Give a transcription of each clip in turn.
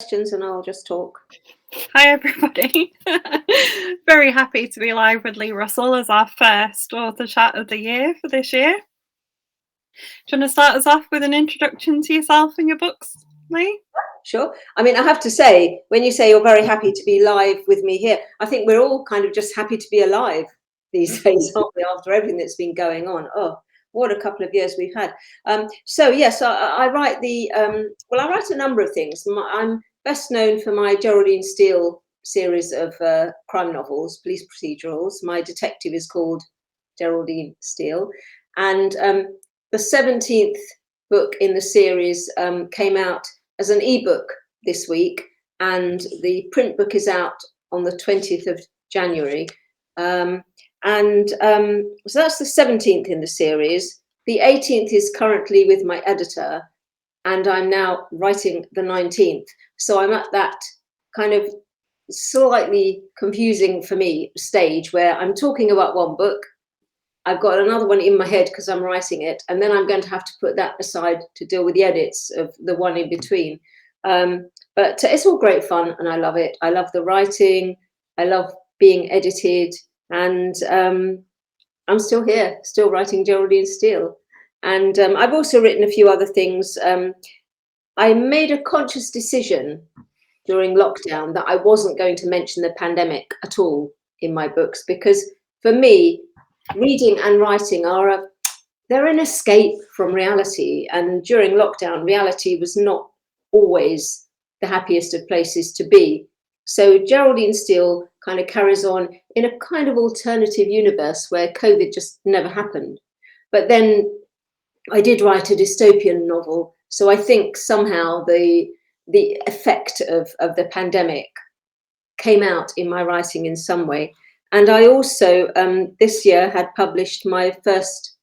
questions and I'll just talk. Hi everybody. Very happy to be live with Leigh Russell as our first author chat of the year for this year. Do you want to start us off with an introduction to yourself and your books, Leigh? Sure. I mean, I have to say, when you say you're very happy to be live with me here, I think we're all kind of just happy to be alive these days, aren't we, after everything that's been going on? Oh, what a couple of years we've had. So yes, I write I write a number of things. I'm best known for my Geraldine Steele series of crime novels, police procedurals. My detective is called Geraldine Steele. And the 17th book in the series came out as an ebook this week, and the print book is out on the 20th of January. So that's the 17th in the series. The 18th is currently with my editor, and I'm now writing the 19th. So I'm at that kind of slightly confusing for me stage where I'm talking about one book, I've got another one in my head because I'm writing it, and then I'm going to have to put that aside to deal with the edits of the one in between. But it's all great fun, and I love it. I love the writing. I love being edited, and I'm still here, still writing Geraldine Steele. And I've also written a few other things. I made a conscious decision during lockdown that I wasn't going to mention the pandemic at all in my books, because for me, reading and writing they're an escape from reality. And during lockdown, reality was not always the happiest of places to be. So Geraldine Steele kind of carries on in a kind of alternative universe where COVID just never happened. But then I did write a dystopian novel. So I think somehow the effect of the pandemic came out in my writing in some way. And I also, this year, had published my first,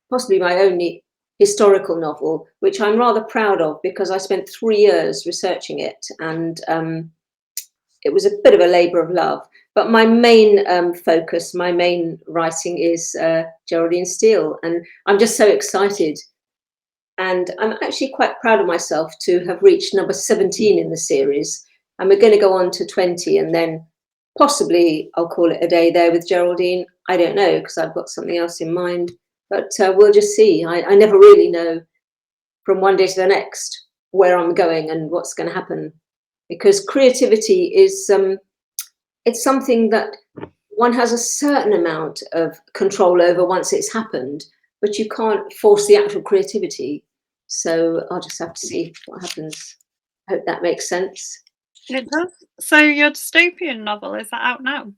possibly my only, historical novel, which I'm rather proud of because I spent 3 years researching it, and it was a bit of a labour of love. But my main focus, my main writing is Geraldine Steele, and I'm just so excited. And I'm actually quite proud of myself to have reached number 17 in the series, and we're going to go on to 20, and then possibly I'll call it a day there with Geraldine. I don't know, because I've got something else in mind, but we'll just see. I never really know from one day to the next where I'm going and what's going to happen, because creativity is it's something that one has a certain amount of control over once it's happened, but you can't force the actual creativity. So I'll just have to see what happens. I hope that makes sense. It does. So your dystopian novel, is that out now?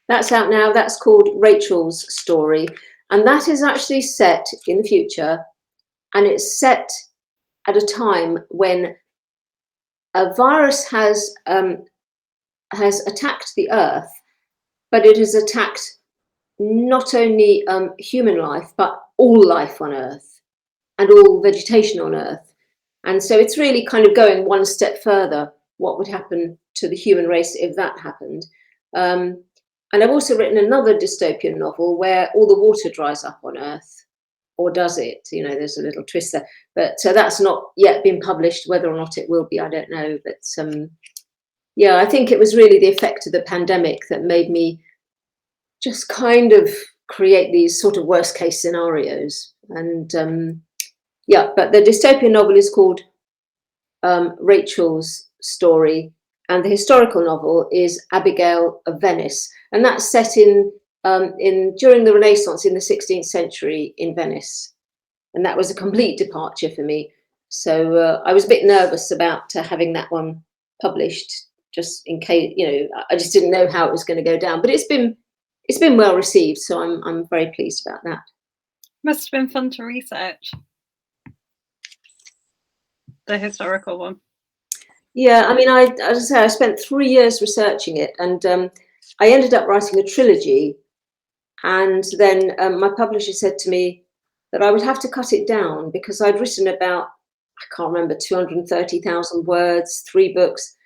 That's out now. That's called Rachel's Story. And that is actually set in the future. And it's set at a time when a virus has attacked the Earth, but it has attacked not only human life, but all life on Earth and all vegetation on Earth. And so it's really kind of going one step further. What would happen to the human race if that happened? And I've also written another dystopian novel where all the water dries up on Earth, or does it? You know, there's a little twist there. But that's not yet been published. Whether or not it will be, I don't know. But yeah, I think it was really the effect of the pandemic that made me just kind of create these sort of worst case scenarios. And yeah, but the dystopian novel is called Rachel's Story, and the historical novel is Abigail of Venice, and that's set in during the Renaissance in the 16th century in Venice, and that was a complete departure for me. So I was a bit nervous about having that one published, just in case, you know, I just didn't know how it was going to go down. But it's been well received, so I'm very pleased about that. Must have been fun to research the historical one. Yeah, I mean, as I say, I spent 3 years researching it, and I ended up writing a trilogy. And then my publisher said to me that I would have to cut it down because I'd written about, I can't remember, 230,000 words, 3 books.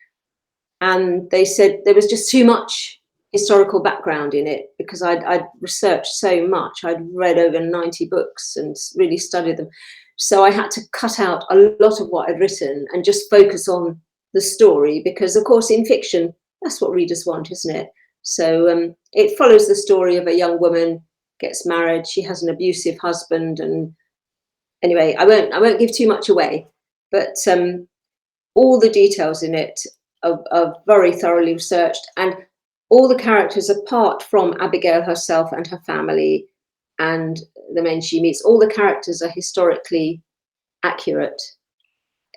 And they said there was just too much historical background in it because I'd researched so much. I'd read over 90 books and really studied them. So I had to cut out a lot of what I'd written and just focus on the story, because of course in fiction that's what readers want, isn't it? So it follows the story of a young woman, gets married, she has an abusive husband, and anyway, I won't give too much away, but all the details in it are very thoroughly researched, and all the characters, apart from Abigail herself and her family and the men she meets, all the characters are historically accurate,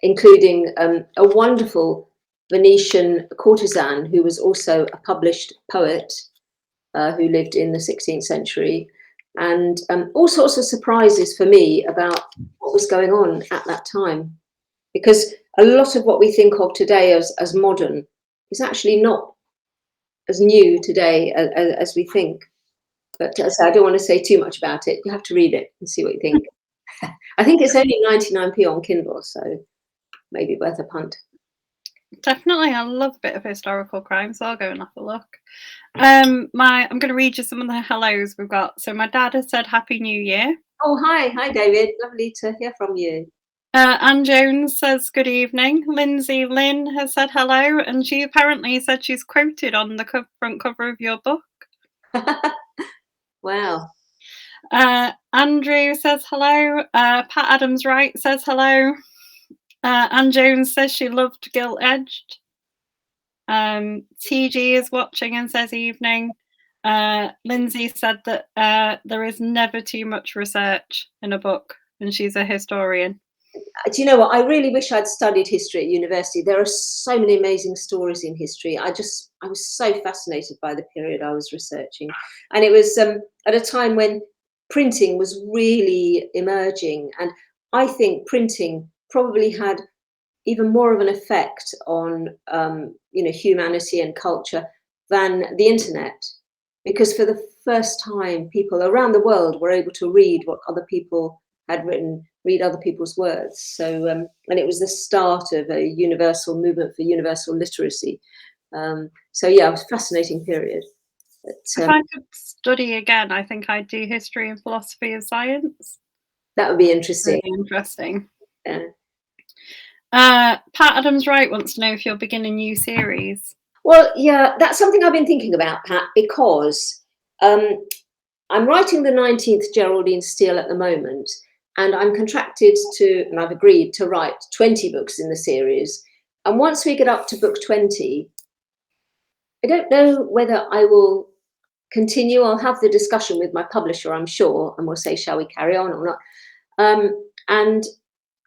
including a wonderful Venetian courtesan who was also a published poet who lived in the 16th century, and all sorts of surprises for me about what was going on at that time. Because a lot of what we think of today as modern is actually not as new today as we think. But I don't want to say too much about it. You have to read it and see what you think. I think it's only 99p on Kindle, so maybe worth a punt. Definitely, I love a bit of historical crime, so I'll go and have a look. I'm going to read you some of the hellos we've got. So my dad has said Happy New Year. Oh, hi, David. Lovely to hear from you. Anne Jones says good evening. Lindsay Lynn has said hello, and she apparently said she's quoted on the front cover of your book. Wow. Andrew says hello. Pat Adams Wright says hello. Anne Jones says she loved Gilt Edged. TG is watching and says evening. Lindsay said that there is never too much research in a book, and she's a historian. Do you know what? I really wish I'd studied history at university. There are so many amazing stories in history. I was so fascinated by the period I was researching. And it was at a time when printing was really emerging. And I think printing probably had even more of an effect on humanity and culture than the internet. Because for the first time, people around the world were able to read what other people had written, read other people's words. So, and it was the start of a universal movement for universal literacy. So yeah, it was a fascinating period. But, if I could study again, I think I'd do history and philosophy of science. That would be interesting. Really interesting. Yeah. Pat Adams Wright wants to know if you'll begin a new series. Well, yeah, that's something I've been thinking about, Pat, because I'm writing the 19th Geraldine Steele at the moment, and I'm contracted to, and I've agreed to write 20 books in the series. And once we get up to book 20, I don't know whether I will continue. I'll have the discussion with my publisher, I'm sure, and we'll say, shall we carry on or not? And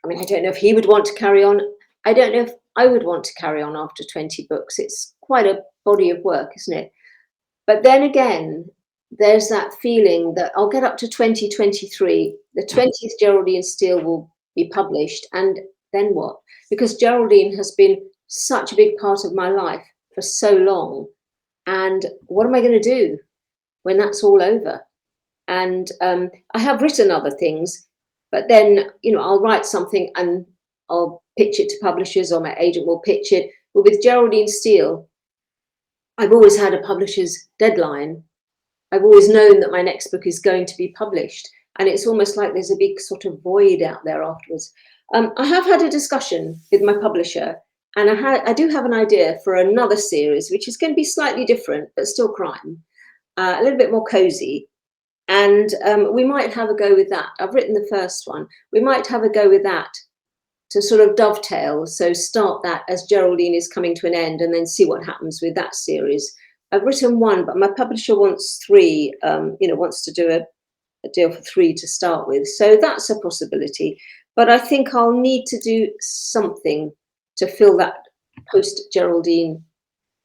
I mean, I don't know if he would want to carry on. I don't know if I would want to carry on after 20 books. It's quite a body of work, isn't it? But then again, there's that feeling that I'll get up to 2023, the 20th Geraldine Steele will be published, and then what? Because Geraldine has been such a big part of my life for so long, and what am I going to do when that's all over? And I have written other things, but then, I'll write something and I'll pitch it to publishers, or my agent will pitch it. But with Geraldine Steele, I've always had a publisher's deadline. I've always known that my next book is going to be published, and it's almost like there's a big sort of void out there afterwards. I have had a discussion with my publisher, and I do have an idea for another series, which is going to be slightly different, but still crime, a little bit more cozy. And we might have a go with that. I've written the first one. We might have a go with that to sort of dovetail. So start that as Geraldine is coming to an end, and then see what happens with that series. I've written one, but my publisher wants 3, wants to do a deal for 3 to start with. So that's a possibility. But I think I'll need to do something to fill that post-Geraldine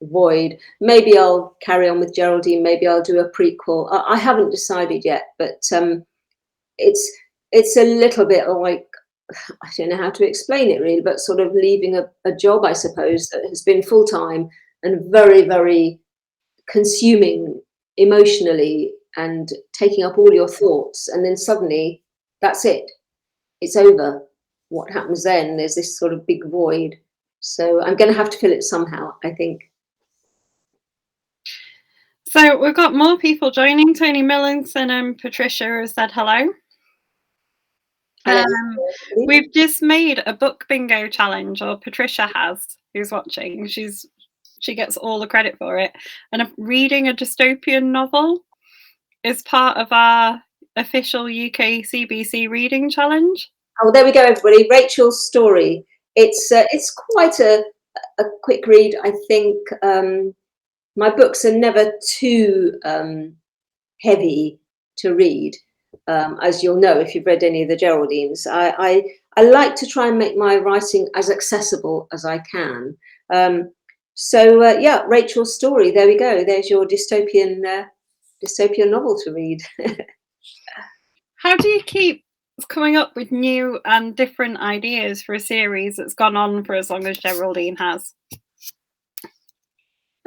void. Maybe I'll carry on with Geraldine. Maybe I'll do a prequel. I haven't decided yet, but it's a little bit like, I don't know how to explain it really, but sort of leaving a job, I suppose, that has been full-time and very, very consuming emotionally and taking up all your thoughts, and then suddenly that's it, it's over. What happens then? There's this sort of big void. So I'm going to have to fill it somehow, I think. So we've got more people joining. Tony Millinson and Patricia has said hello. We've just made a book bingo challenge, or Patricia has, who's watching. She gets all the credit for it. And reading a dystopian novel is part of our official UK CBC reading challenge. Oh, there we go, everybody. Rachel's story. It's quite a quick read, I think. My books are never too heavy to read, as you'll know if you've read any of the Geraldines. I like to try and make my writing as accessible as I can. Yeah, Rachel's story. There we go. There's your dystopian novel to read. How do you keep coming up with new and different ideas for a series that's gone on for as long as Geraldine has?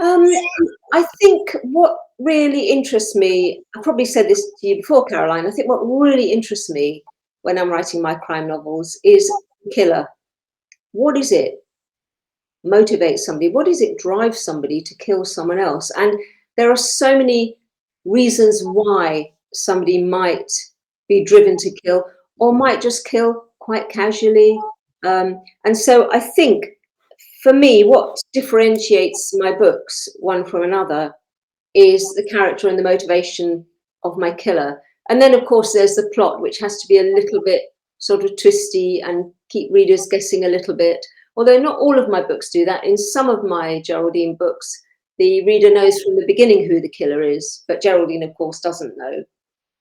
I think what really interests me, I probably said this to you before, Caroline, I think what really interests me when I'm writing my crime novels is the killer. What is it motivates somebody? What is it drives somebody to kill someone else? And there are so many reasons why somebody might be driven to kill, or might just kill quite casually. And so I think, for me, what differentiates my books one from another is the character and the motivation of my killer. And then, of course, there's the plot, which has to be a little bit sort of twisty and keep readers guessing a little bit. Although not all of my books do that. In some of my Geraldine books, the reader knows from the beginning who the killer is, but Geraldine, of course, doesn't know.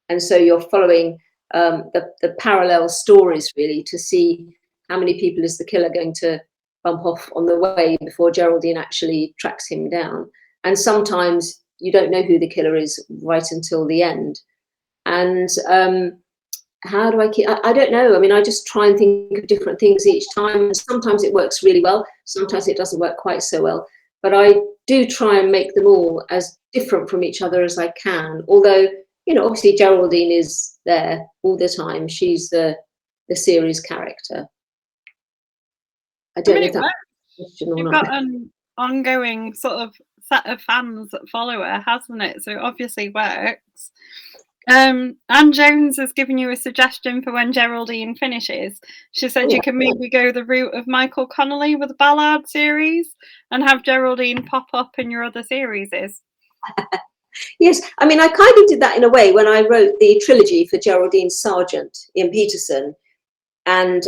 And so you're following the parallel stories, really, to see how many people is the killer going to bump off on the way before Geraldine actually tracks him down. And sometimes you don't know who the killer is right until the end. And how do I keep, I don't know. I mean, I just try and think of different things each time. And sometimes it works really well. Sometimes it doesn't work quite so well. But I do try and make them all as different from each other as I can. Although, you know, obviously Geraldine is there all the time. She's the series character. I don't know if that's a question or You've not. got an ongoing sort of set of fans that follow her, hasn't it? So it obviously works. Anne Jones has given you a suggestion for when Geraldine finishes. She said you can maybe go the route of Michael Connolly with the Ballard series and have Geraldine pop up in your other series. Yes, I mean, I kind of did that in a way when I wrote the trilogy for Geraldine Sargent, Ian Peterson. And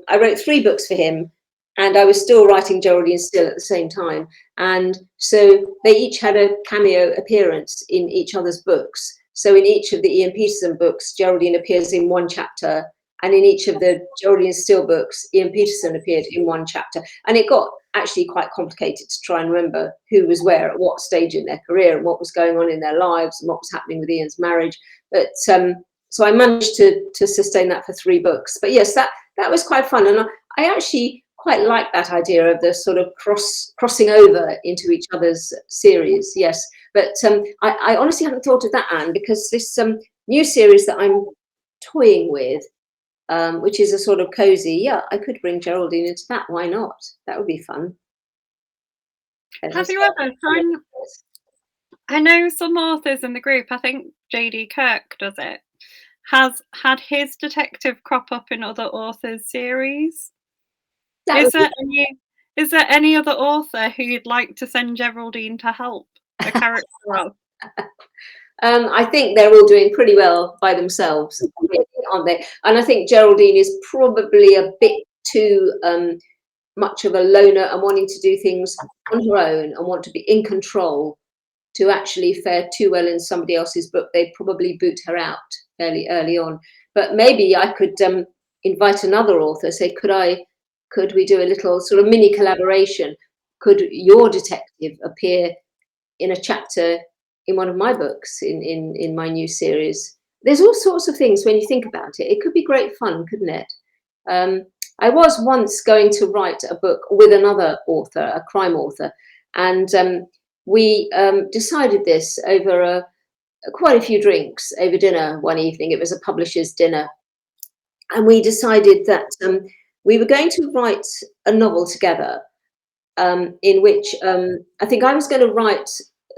I wrote 3 books for him, and I was still writing Geraldine still at the same time. And so they each had a cameo appearance in each other's books. So in each of the Ian Peterson books, Geraldine appears in one chapter, and in each of the Geraldine Steele books, Ian Peterson appeared in one chapter. And it got actually quite complicated to try and remember who was where at what stage in their career and what was going on in their lives and what was happening with Ian's marriage. But so I managed to sustain that for 3 books. But yes, that was quite fun. And I actually quite like that idea of the sort of crossing over into each other's series. Yes. But I honestly hadn't thought of that, Anne, because this new series that I'm toying with, which is a sort of cozy, yeah, I could bring Geraldine into that. Why not? That would be fun. Have you ever found, I know some authors in the group, I think J.D. Kirk does it, has had his detective crop up in other authors' series. Is there any other author who you'd like to send Geraldine to help a character of? I think they're all doing pretty well by themselves, aren't they? And I think Geraldine is probably a bit too much of a loner and wanting to do things on her own and want to be in control to actually fare too well in somebody else's book. They'd probably boot her out fairly early on. But maybe I could invite another author, say, could we do a little sort of mini collaboration? Could your detective appear in a chapter in one of my books in my new series? There's all sorts of things when you think about it. It could be great fun, couldn't it? I was once going to write a book with another author, a crime author, and we decided this over quite a few drinks over dinner one evening. It was a publisher's dinner. And we decided that we were going to write a novel together in which I think I was going to write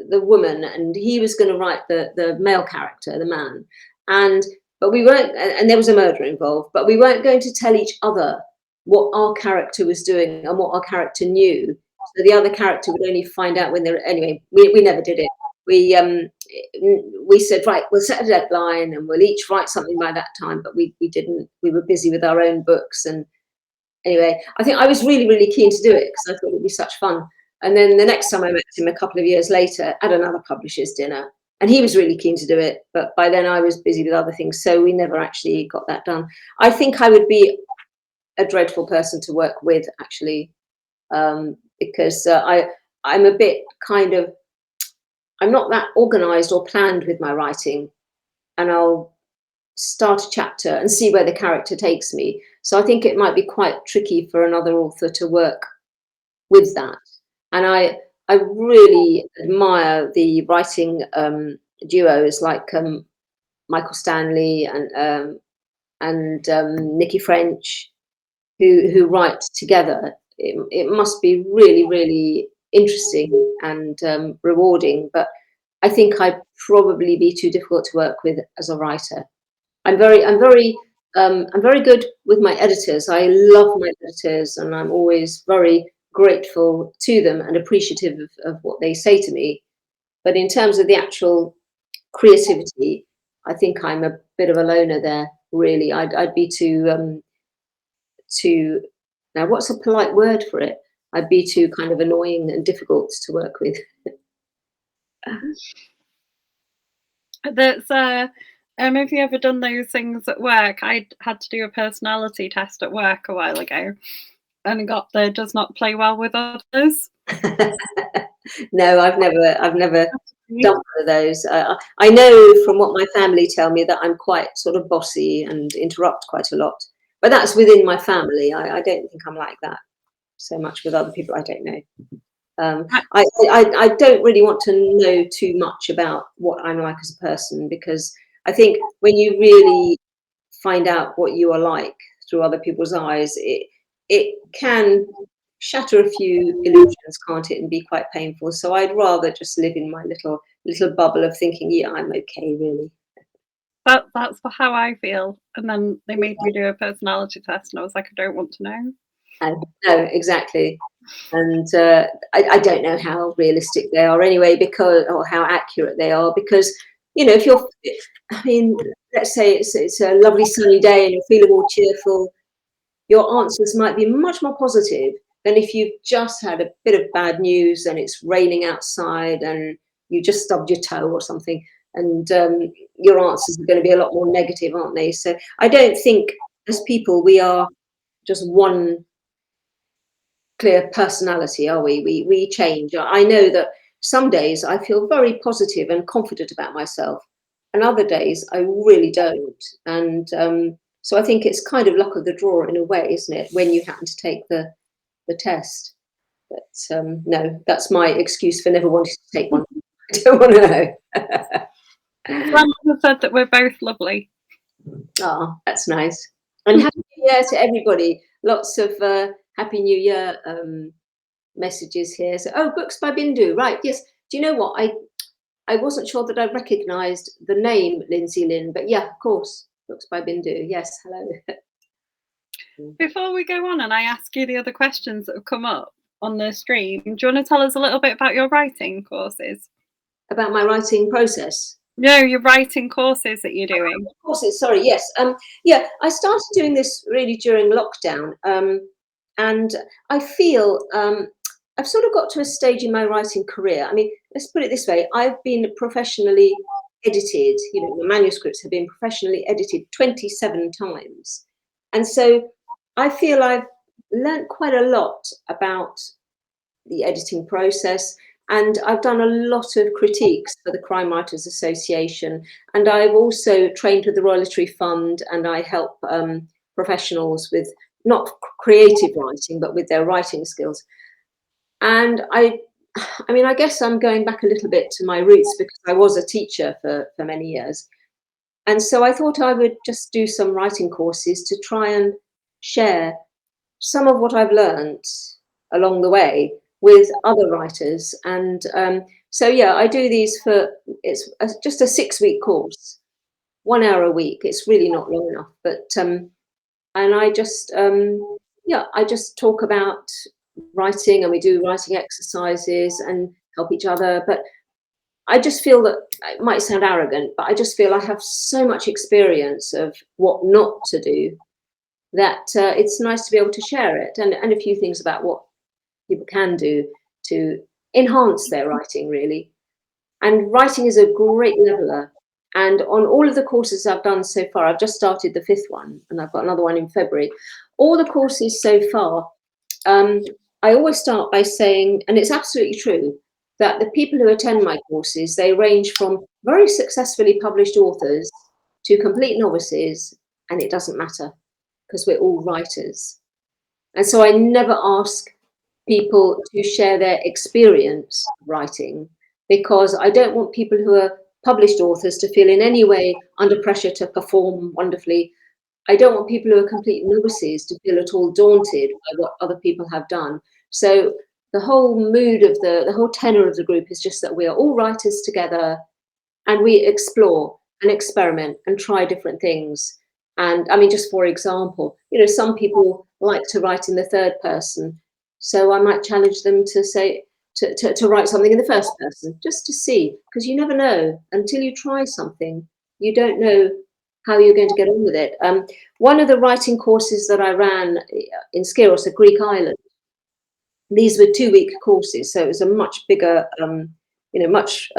the woman and he was going to write the male character, the man. And but we weren't, and there was a murder involved, but we weren't going to tell each other what our character was doing and what our character knew. So the other character would only find out when they're, anyway, we never did it. We said, right, we'll set a deadline and we'll each write something by that time, but we didn't. We were busy with our own books. And anyway, I think I was really, really keen to do it because I thought it would be such fun. And then the next time I met him a couple of years later at another publisher's dinner, and he was really keen to do it, but by then I was busy with other things, so we never actually got that done. I think I would be a dreadful person to work with, actually, because I'm a bit kind of, I'm not that organised or planned with my writing, and I'll start a chapter and see where the character takes me. So I think it might be quite tricky for another author to work with that. And I really admire the writing duos like Michael Stanley and Nikki French, who write together. It must be really, really interesting and rewarding. But I think I'd probably be too difficult to work with as a writer. I'm very good with my editors. I love my editors, and I'm always very grateful to them and appreciative of what they say to me. But in terms of the actual creativity, I think I'm a bit of a loner there. Really, I'd be too now. What's a polite word for it? I'd be too kind of annoying and difficult to work with. That's have you ever done those things at work? I had to do a personality test at work a while ago, and got the does not play well with others. No, I've never done one of those. I know from what my family tell me that I'm quite sort of bossy and interrupt quite a lot, but that's within my family. I don't think I'm like that so much with other people. I don't know. I don't really want to know too much about what I'm like as a person, because I think when you really find out what you are like through other people's eyes, it can shatter a few illusions, can't it, and be quite painful. So I'd rather just live in my little bubble of thinking, yeah, I'm okay, really. That's how I feel. And then they made me do a personality test, and I was like, I don't want to know. No, exactly. And I don't know how realistic they are anyway, or how accurate they are, because, you know, let's say it's a lovely sunny day and you're feeling all cheerful, your answers might be much more positive than if you've just had a bit of bad news and it's raining outside and you just stubbed your toe or something, and your answers are going to be a lot more negative, aren't they? So I don't think as people we are just one clear personality, are we? We change. I know that some days I feel very positive and confident about myself, and other days I really don't. And so I think it's kind of luck of the draw in a way, isn't it, when you happen to take the test? But no, that's my excuse for never wanting to take one. I don't want to know. Someone said that we're both lovely. Oh, that's nice. And happy New Year to everybody. Lots of Happy New Year messages here. So, oh, books by Bindu. Right, yes. Do you know what? I wasn't sure that I recognised the name Lindsay Lynn, but yeah, of course. Books by Bindu. Yes, hello. Before we go on and I ask you the other questions that have come up on the stream, do you want to tell us a little bit about your writing courses? About my writing process? No, your writing courses that you're doing. Courses, sorry, yes. Yeah, I started doing this really during lockdown, and I feel I've sort of got to a stage in my writing career. I mean, let's put it this way: I've been professionally edited. You know, the manuscripts have been professionally edited 27 times, and so I feel I've learnt quite a lot about the editing process. And I've done a lot of critiques for the Crime Writers Association. And I've also trained with the Royal Literary Fund, and I help professionals with not creative writing, but with their writing skills. And I mean, I guess I'm going back a little bit to my roots, because I was a teacher for many years. And so I thought I would just do some writing courses to try and share some of what I've learned along the way with other writers. And so yeah, I do these it's just a 6-week course 1 hour a week. It's really not long enough, but and I just I just talk about writing, and we do writing exercises and help each other. But I just feel that it might sound arrogant, but I just feel I have so much experience of what not to do that it's nice to be able to share it, and a few things about what people can do to enhance their writing, really. And writing is a great leveler. And on all of the courses I've done so far, I've just started the 5th one, and I've got another one in February. All the courses so far, I always start by saying, and it's absolutely true, that the people who attend my courses, they range from very successfully published authors to complete novices, and it doesn't matter because we're all writers. And so I never ask people to share their experience writing, because I don't want people who are published authors to feel in any way under pressure to perform wonderfully. I don't want people who are complete novices to feel at all daunted by what other people have done. So the whole mood of the whole tenor of the group is just that we are all writers together, and we explore and experiment and try different things. And I mean, just for example, some people like to write in the third person. So I might challenge them to say, to write something in the first person, just to see, because you never know until you try something. You don't know how you're going to get on with it. One of the writing courses that I ran in Skiros, a Greek island, these were 2-week courses, so it was a much bigger, much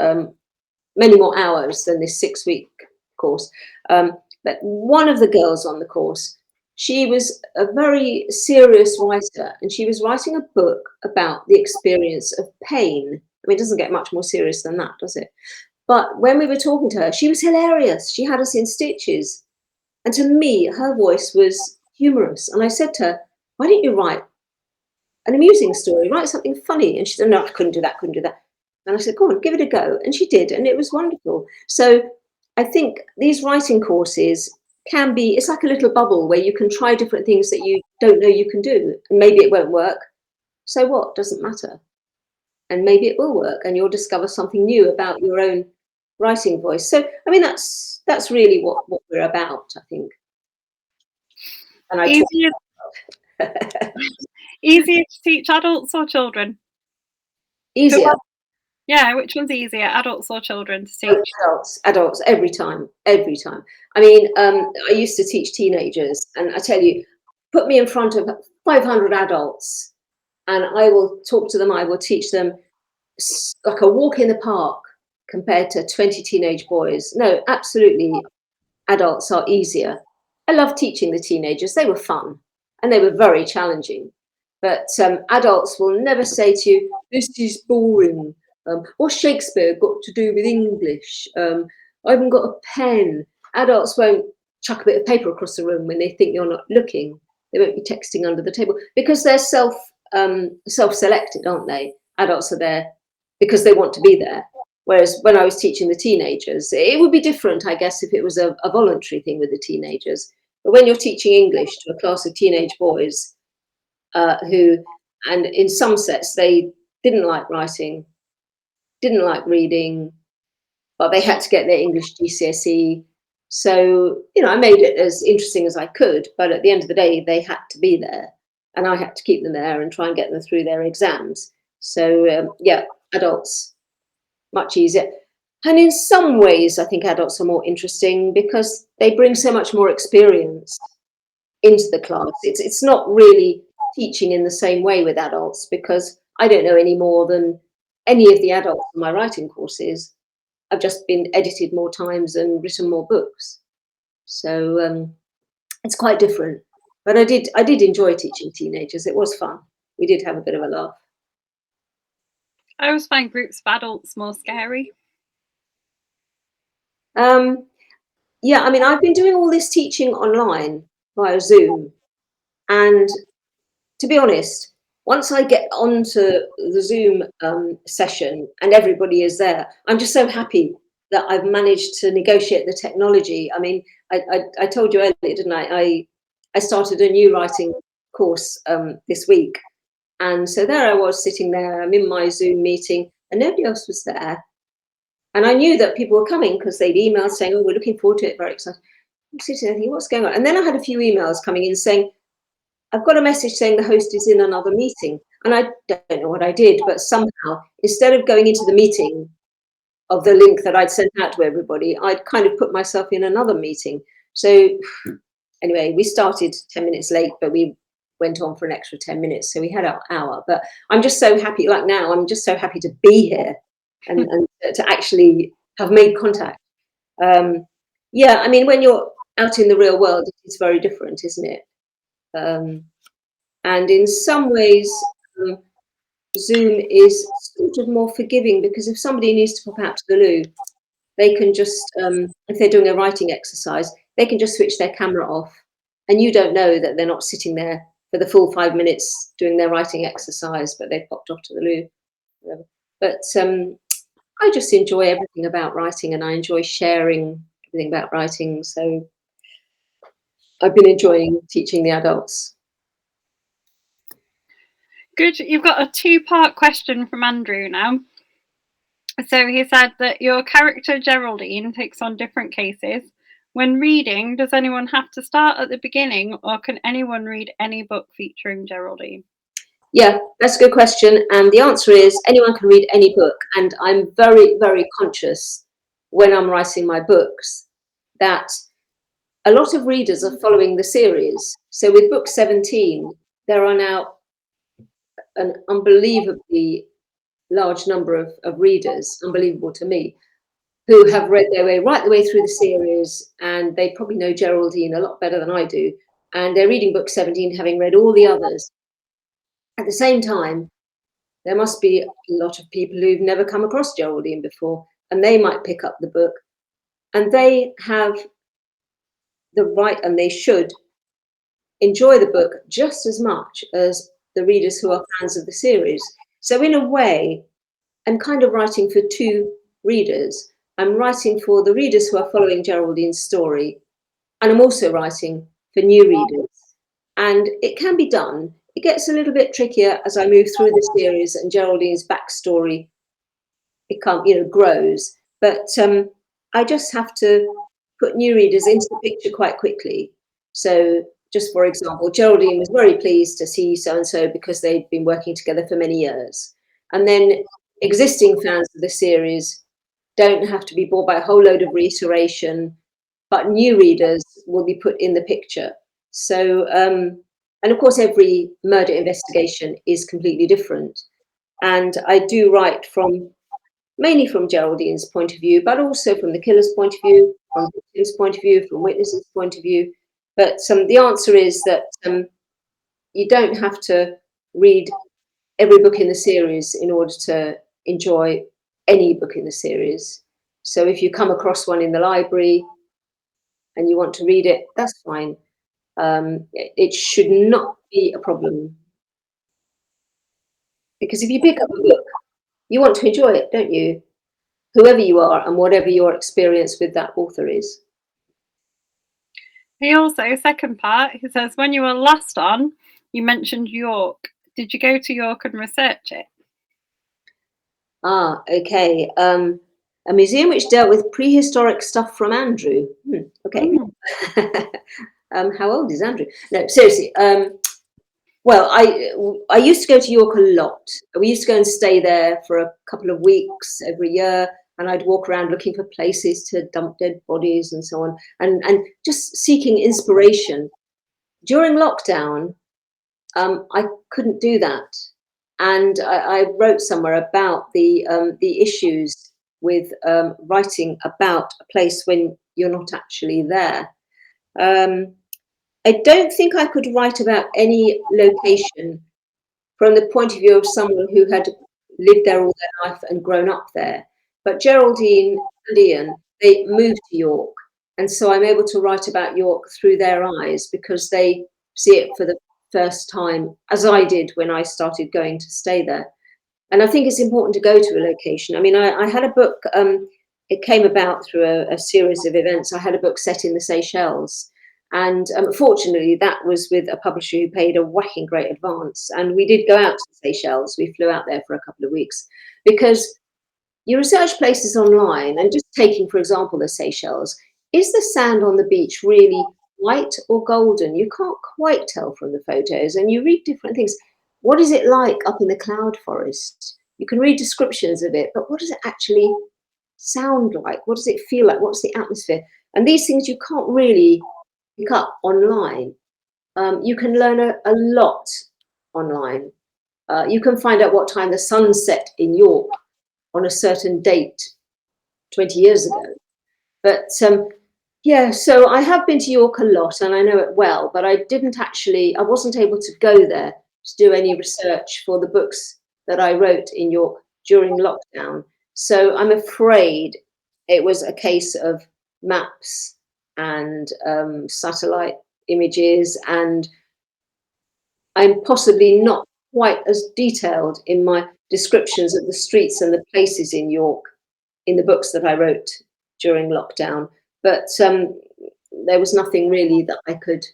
many more hours than this 6-week course. But one of the girls on the course, she was a very serious writer, and she was writing a book about the experience of pain. I mean, it doesn't get much more serious than that, does it? But when we were talking to her, she was hilarious. She had us in stitches. And to me, her voice was humorous. And I said to her, why don't you write an amusing story? Write something funny. And she said, no, I couldn't do that, couldn't do that. And I said, go on, give it a go. And she did, and it was wonderful. So I think these writing courses can be, it's like a little bubble where you can try different things that you don't know you can do. And maybe it won't work. So what? Doesn't matter. And maybe it will work, and you'll discover something new about your own writing voice. So, I mean, that's really what we're about, I think. And I Easier, easier to teach adults or children? easier. Yeah, which one's easier, adults or children to teach? Adults, every time. I mean, I used to teach teenagers, and I tell you, put me in front of 500 adults, and I will talk to them. I will teach them like a walk in the park compared to 20 teenage boys. No, absolutely, adults are easier. I love teaching the teenagers. They were fun, and they were very challenging. But adults will never say to you, this is boring. What's Shakespeare got to do with English? I haven't got a pen. Adults won't chuck a bit of paper across the room when they think you're not looking. They won't be texting under the table because they're self-selected, aren't they? Adults are there because they want to be there. Whereas when I was teaching the teenagers, it would be different, I guess, if it was a voluntary thing with the teenagers. But when you're teaching English to a class of teenage boys who, and in some sets, they didn't like writing, didn't like reading, but they had to get their English GCSE. So, I made it as interesting as I could, but at the end of the day, they had to be there, and I had to keep them there and try and get them through their exams. So, adults, much easier. And in some ways, I think adults are more interesting because they bring so much more experience into the class. It's not really teaching in the same way with adults, because I don't know any more than any of the adults in my writing courses. I've just been edited more times and written more books. So it's quite different. But I did enjoy teaching teenagers. It was fun. We did have a bit of a laugh. I always find groups of adults more scary. Yeah, I mean, I've been doing all this teaching online via Zoom. And to be honest, once I get onto the Zoom session and everybody is there, I'm just so happy that I've managed to negotiate the technology. I mean, I told you earlier, didn't I? I started a new writing course this week. And so there I was sitting there, I'm in my Zoom meeting, and nobody else was there. And I knew that people were coming because they'd emailed saying, "Oh, we're looking forward to it, very excited." I'm sitting there thinking, what's going on? And then I had a few emails coming in saying, I've got a message saying the host is in another meeting. And I don't know what I did, but somehow, instead of going into the meeting of the link that I'd sent out to everybody, I'd kind of put myself in another meeting. So anyway, we started 10 minutes late, but we went on for an extra 10 minutes. So we had our hour. But I'm just so happy, like now, I'm just so happy to be here and to actually have made contact. Yeah, I mean, when you're out in the real world, it's very different, isn't it? And in some ways, Zoom is sort of more forgiving, because if somebody needs to pop out to the loo, they can just, if they're doing a writing exercise, they can just switch their camera off, and you don't know that they're not sitting there for the full 5 minutes doing their writing exercise, but they've popped off to the loo. Whatever. But I just enjoy everything about writing, and I enjoy sharing everything about writing. So I've been enjoying teaching the adults. Good. You've got a 2-part question from Andrew now. So he said that your character Geraldine takes on different cases. When reading, does anyone have to start at the beginning, or can anyone read any book featuring Geraldine? Yeah, that's a good question. And the answer is anyone can read any book. And I'm very, very conscious when I'm writing my books that a lot of readers are following the series. So with book 17, there are now an unbelievably large number of readers, unbelievable to me, who have read their way right the way through the series, and they probably know Geraldine a lot better than I do. And they're reading book 17, having read all the others. At the same time, there must be a lot of people who've never come across Geraldine before, and they might pick up the book, and they have the right, and they should enjoy the book just as much as the readers who are fans of the series. So in a way, I'm kind of writing for two readers. I'm writing for the readers who are following Geraldine's story, and I'm also writing for new readers. And it can be done. It gets a little bit trickier as I move through the series and Geraldine's backstory grows. But I just have to put new readers into the picture quite quickly. So just for example, Geraldine was very pleased to see so-and-so because they'd been working together for many years. And then existing fans of the series don't have to be bored by a whole load of reiteration, but new readers will be put in the picture. So, and of course, every murder investigation is completely different. And I do write mainly from Geraldine's point of view, but also from the killer's point of view, from the victim's point of view, from witnesses' point of view. But the answer is that you don't have to read every book in the series in order to enjoy any book in the series. So if you come across one in the library and you want to read it, that's fine. It should not be a problem. Because if you pick up a book, you want to enjoy it, don't you? Whoever you are and whatever your experience with that author is. He also, second part, he says, when you were last on, you mentioned York. Did you go to York and research it? Okay. A museum which dealt with prehistoric stuff from Andrew. Okay. How old is Andrew? No, seriously. Well, I used to go to York a lot. We used to go and stay there for a couple of weeks every year, and I'd walk around looking for places to dump dead bodies and so on, and just seeking inspiration. During lockdown, I couldn't do that, and I wrote somewhere about the issues with writing about a place when you're not actually there. I don't think I could write about any location from the point of view of someone who had lived there all their life and grown up there. But Geraldine and Ian, they moved to York. And so I'm able to write about York through their eyes because they see it for the first time, as I did when I started going to stay there. And I think it's important to go to a location. I mean, I had a book, it came about through a series of events. I had a book set in the Seychelles. And fortunately, that was with a publisher who paid a whacking great advance. And we did go out to the Seychelles. We flew out there for a couple of weeks because you research places online, and just taking, for example, the Seychelles, is the sand on the beach really white or golden? You can't quite tell from the photos, and you read different things. What is it like up in the cloud forest? You can read descriptions of it, but what does it actually sound like? What does it feel like? What's the atmosphere? And these things you can't really pick up online. You can learn a lot online. You can find out what time the sun set in York on a certain date 20 years ago. But yeah, so I have been to York a lot and I know it well, but I wasn't able to go there to do any research for the books that I wrote in York during lockdown. So I'm afraid it was a case of maps and satellite images, and I'm possibly not quite as detailed in my descriptions of the streets and the places in York in the books that I wrote during lockdown. But there was nothing really that I could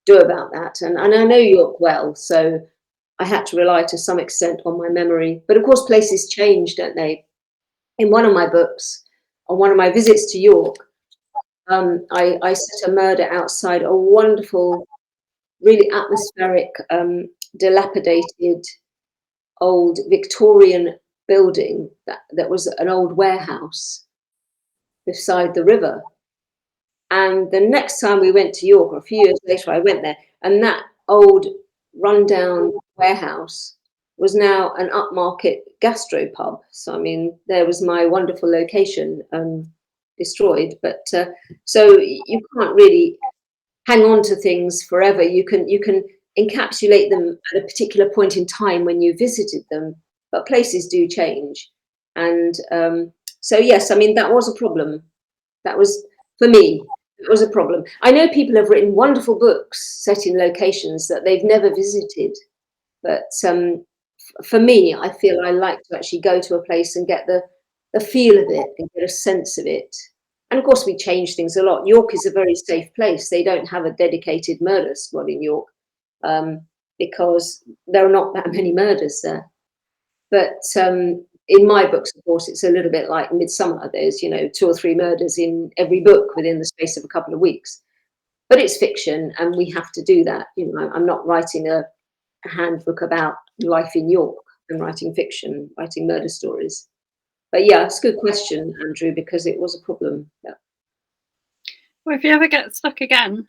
do about that. And I know York well, so I had to rely to some extent on my memory. But of course, places change, don't they? In one of my books, on one of my visits to York, I set a murder outside a wonderful, really atmospheric, dilapidated old Victorian building that was an old warehouse beside the river. And the next time we went to York, or a few years later, I went there, and that old rundown warehouse was now an upmarket gastropub. So, I mean, there was my wonderful location destroyed. But so you can't really hang on to things forever. You can encapsulate them at a particular point in time when you visited them, but places do change. And so, yes, I mean, that was a problem. That was, for me, it was a problem. I know people have written wonderful books set in locations that they've never visited, but for me, I feel I like to actually go to a place and get the feel of it and get a sense of it. And of course, we change things a lot. York is a very safe place. They don't have a dedicated murder squad in York because there are not that many murders there. But in my books, of course, it's a little bit like Midsummer. There's, 2 or 3 murders in every book within the space of a couple of weeks. But it's fiction, and we have to do that. I'm not writing a handbook about life in York. I'm writing fiction, writing murder stories. But yeah, it's a good question, Andrew, because it was a problem. Yeah. Well, if you ever get stuck again,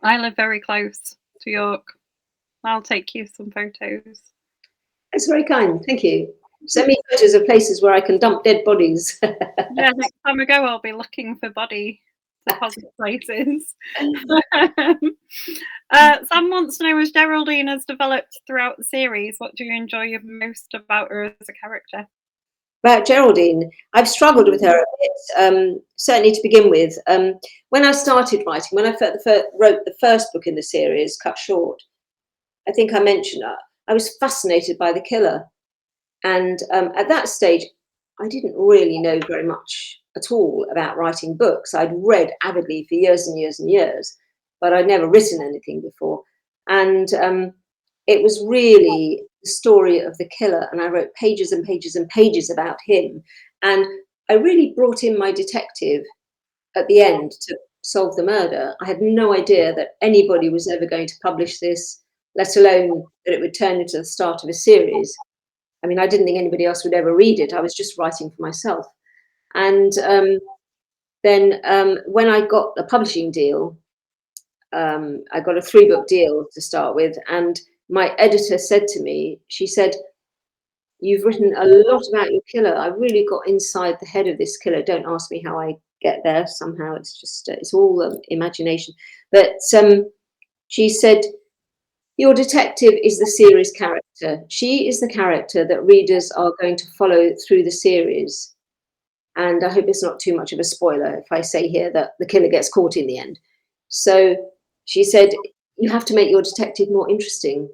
I live very close to York. I'll take you some photos. That's very kind. Thank you. Send me photos of places where I can dump dead bodies. Yeah, next time I go, I'll be looking for body deposit places. Sam wants to know, as Geraldine has developed throughout the series, what do you enjoy most about her as a character? About Geraldine, I've struggled with her a bit, certainly to begin with. When I started writing, when I wrote the first book in the series, Cut Short, I think I mentioned I was fascinated by the killer. And at that stage, I didn't really know very much at all about writing books. I'd read avidly for years and years and years, but I'd never written anything before. And it was really the story of the killer. And I wrote pages and pages and pages about him. And I really brought in my detective at the end to solve the murder. I had no idea that anybody was ever going to publish this, let alone that it would turn into the start of a series. I mean, I didn't think anybody else would ever read it. I was just writing for myself. And then when I got a publishing deal, I got a 3-book deal to start with. And my editor said to me, she said, "You've written a lot about your killer. I really got inside the head of this killer. Don't ask me how I get there. Somehow it's just, it's all imagination." But she said, "Your detective is the series character. She is the character that readers are going to follow through the series." And I hope it's not too much of a spoiler if I say here that the killer gets caught in the end. So she said, "You have to make your detective more interesting."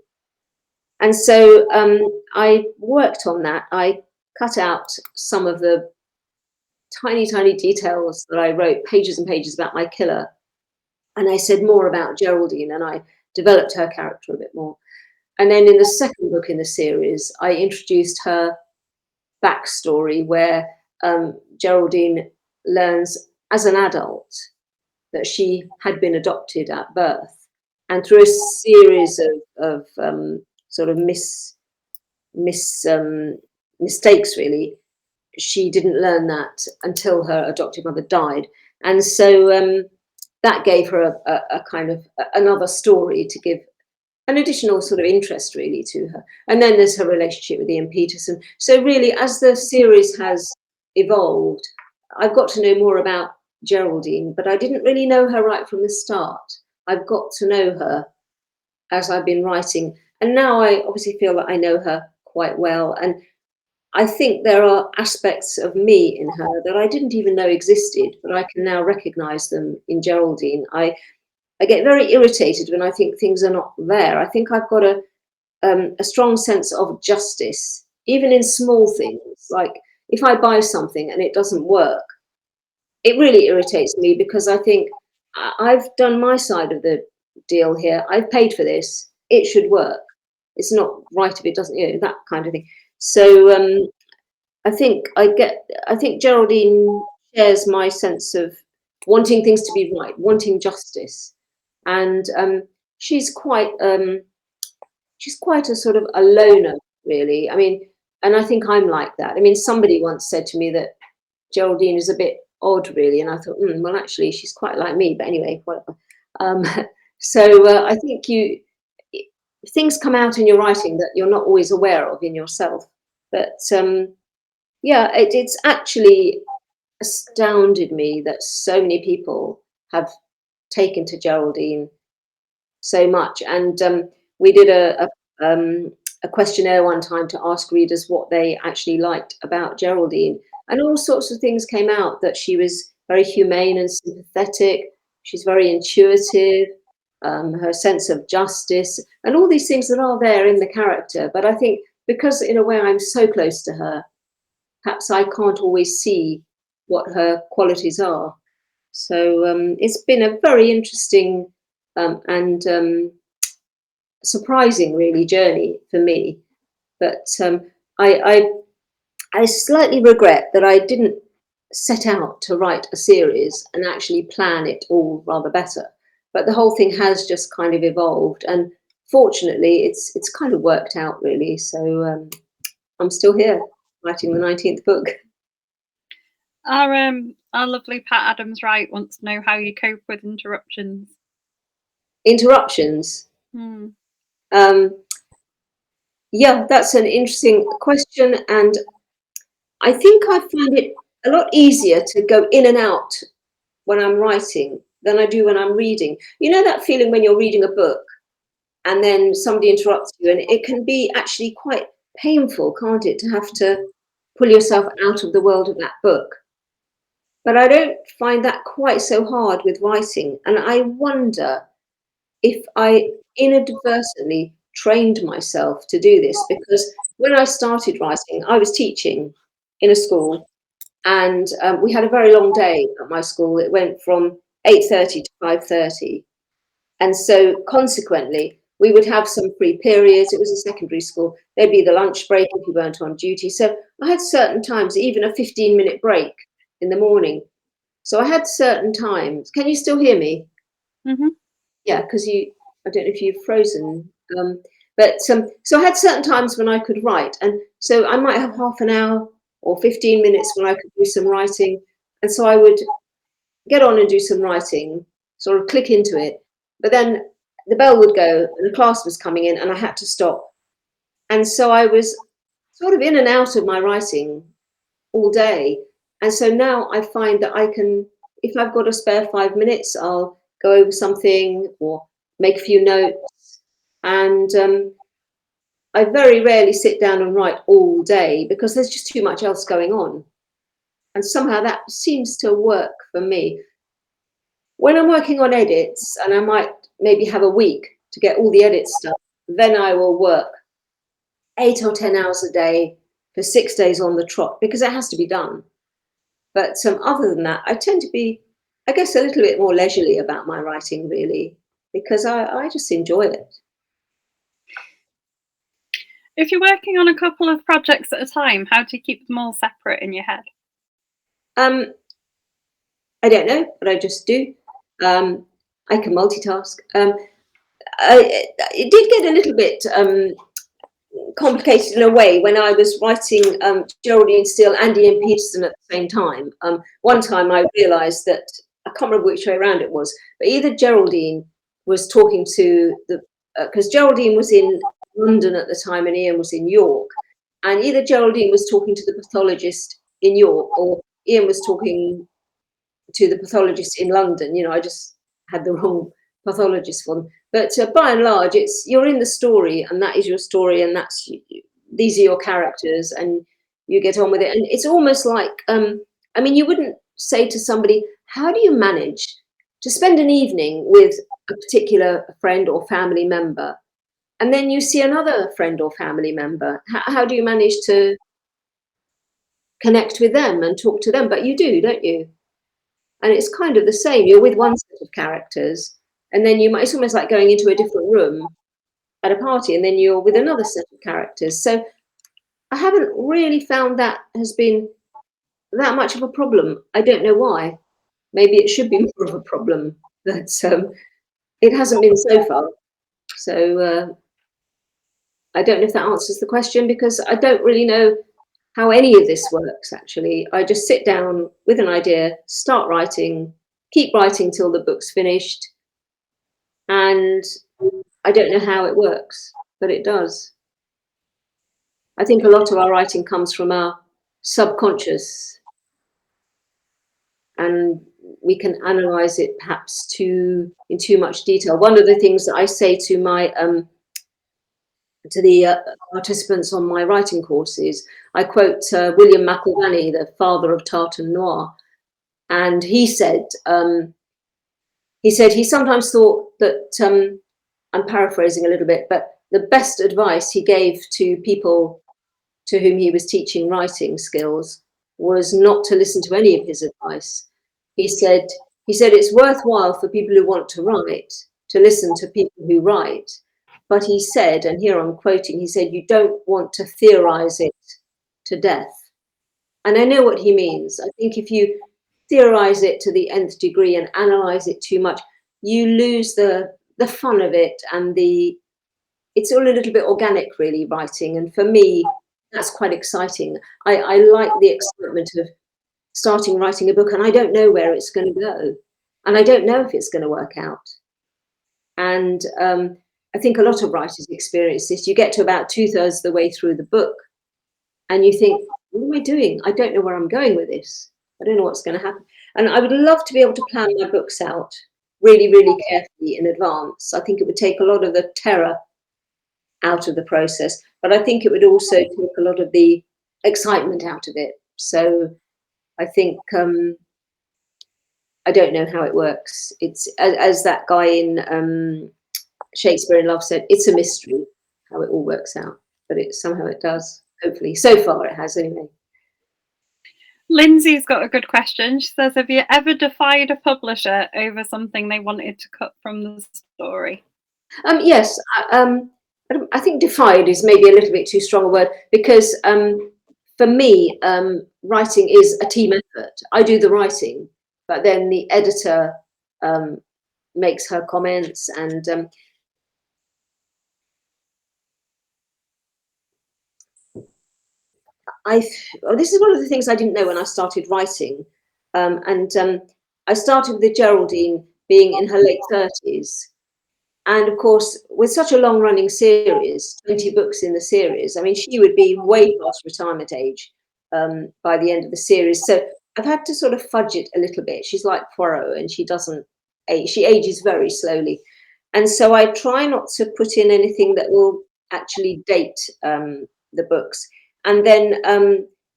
And so I worked on that. I cut out some of the tiny, tiny details that I wrote, pages and pages about my killer. And I said more about Geraldine, and I developed her character a bit more. And then in the second book in the series, I introduced her backstory where Geraldine learns as an adult that she had been adopted at birth, and through a series of sort of mistakes, really, she didn't learn that until her adoptive mother died, and so that gave her a kind of another story to give an additional sort of interest really to her. And then there's her relationship with Ian Peterson. So really, as the series has evolved, I've got to know more about Geraldine, but I didn't really know her right from the start. I've got to know her as I've been writing, and now I obviously feel that I know her quite well. And I think there are aspects of me in her that I didn't even know existed, but I can now recognize them in Geraldine. I get very irritated when I think things are not there. I think I've got a strong sense of justice, even in small things. Like if I buy something and it doesn't work, it really irritates me because I think I've done my side of the deal here. I've paid for this. It should work. It's not right if it doesn't, that kind of thing. So I think Geraldine shares my sense of wanting things to be right, wanting justice, and she's quite a sort of a loner, really. I mean, and I think I'm like that. I mean, somebody once said to me that Geraldine is a bit odd, really, and I thought, well, actually, she's quite like me. But anyway, whatever. Um, so I think things come out in your writing that you're not always aware of in yourself. But yeah, it's actually astounded me that so many people have taken to Geraldine so much. And we did a questionnaire one time to ask readers what they actually liked about Geraldine. And all sorts of things came out, that she was very humane and sympathetic. She's very intuitive, her sense of justice, and all these things that are there in the character. But I think because in a way I'm so close to her, perhaps I can't always see what her qualities are. So it's been a very interesting and surprising, really, journey for me. But I slightly regret that I didn't set out to write a series and actually plan it all rather better. But the whole thing has just kind of evolved, and fortunately, it's kind of worked out, really. So I'm still here writing the 19th book. Our lovely Pat Adams Wright wants to know how you cope with interruptions. Interruptions. Yeah, that's an interesting question, and I think I find it a lot easier to go in and out when I'm writing than I do when I'm reading. You know that feeling when you're reading a book and then somebody interrupts you, and it can be actually quite painful, can't it, to have to pull yourself out of the world of that book. But I don't find that quite so hard with writing, and I wonder if I inadvertently trained myself to do this, because when I started writing, I was teaching in a school, and we had a very long day at my school. It went from 8:30 to 5:30, and so consequently we would have some free periods. It was a secondary school. There'd be the lunch break if you weren't on duty. So I had certain times, even a 15-minute break in the morning. So I had certain times. Can you still hear me? Mm-hmm. Yeah, because I don't know if you've frozen. But so I had certain times when I could write, and so I might have half an hour or 15 minutes when I could do some writing, and so I would get on and do some writing, sort of click into it. But then the bell would go, and the class was coming in, and I had to stop. And so I was sort of in and out of my writing all day. And so now I find that I can, if I've got a spare 5 minutes, I'll go over something or make a few notes. And I very rarely sit down and write all day because there's just too much else going on. And somehow that seems to work for me. When I'm working on edits, and I might maybe have a week to get all the edits done, then I will work 8 or 10 hours a day for 6 days on the trot, because it has to be done. But other than that, I tend to be, I guess, a little bit more leisurely about my writing, really, because I just enjoy it. If you're working on a couple of projects at a time, how do you keep them all separate in your head? I don't know, but I just do. I can multitask. It did get a little bit complicated in a way when I was writing Geraldine Steele and Ian Peterson at the same time. One time I realised that, I can't remember which way around it was, but either Geraldine was talking to the, because Geraldine was in London at the time and Ian was in York, and either Geraldine was talking to the pathologist in York or Ian was talking to the pathologist in London. You know, I just had the wrong pathologist for them. But by and large, it's, you're in the story, and that is your story, and these are your characters, and you get on with it. And it's almost like, I mean, you wouldn't say to somebody, "How do you manage to spend an evening with a particular friend or family member, and then you see another friend or family member? How do you manage to connect with them and talk to them?" But you do, don't you? And it's kind of the same. You're with one set of characters, and then you might, it's almost like going into a different room at a party, and then you're with another set of characters. So I haven't really found that has been that much of a problem. I don't know why. Maybe it should be more of a problem, but it hasn't been so far. So I don't know if that answers the question, because I don't really know how any of this works, actually. I just sit down with an idea, start writing, keep writing till the book's finished, and I don't know how it works, but it does. I think a lot of our writing comes from our subconscious, and we can analyze it perhaps in too much detail. One of the things that I say to my to the participants on my writing courses, I quote William McIlvanney, the father of tartan noir, and he said he sometimes thought that, I'm paraphrasing a little bit, but the best advice he gave to people to whom he was teaching writing skills was not to listen to any of his advice. He said it's worthwhile for people who want to write to listen to people who write. But he said, and here I'm quoting, he said, you don't want to theorize it to death. And I know what he means. I think if you theorize it to the nth degree and analyze it too much, you lose the fun of it, and it's all a little bit organic, really, writing. And for me, that's quite exciting. I like the excitement of starting writing a book, and I don't know where it's going to go, and I don't know if it's going to work out. And I think a lot of writers experience this. You get to about 2/3 of the way through the book, and you think, what am I doing? I don't know where I'm going with this. I don't know what's going to happen. And I would love to be able to plan my books out really, really carefully in advance. I think it would take a lot of the terror out of the process, but I think it would also take a lot of the excitement out of it. So I think I don't know how it works. It's as that guy in Shakespeare in Love said, it's a mystery how it all works out, but somehow it does. Hopefully, so far it has anyway. Lindsay's got a good question. She says, have you ever defied a publisher over something they wanted to cut from the story? Yes. I think defied is maybe a little bit too strong a word, because for me, writing is a team effort. I do the writing, but then the editor makes her comments, and this is one of the things I didn't know when I started writing, and I started with the Geraldine being in her late 30s. And of course, with such a long running series, 20 books in the series, I mean, she would be way past retirement age by the end of the series. So I've had to sort of fudge it a little bit. She's like Poirot, and she doesn't age, she ages very slowly. And so I try not to put in anything that will actually date the books. And then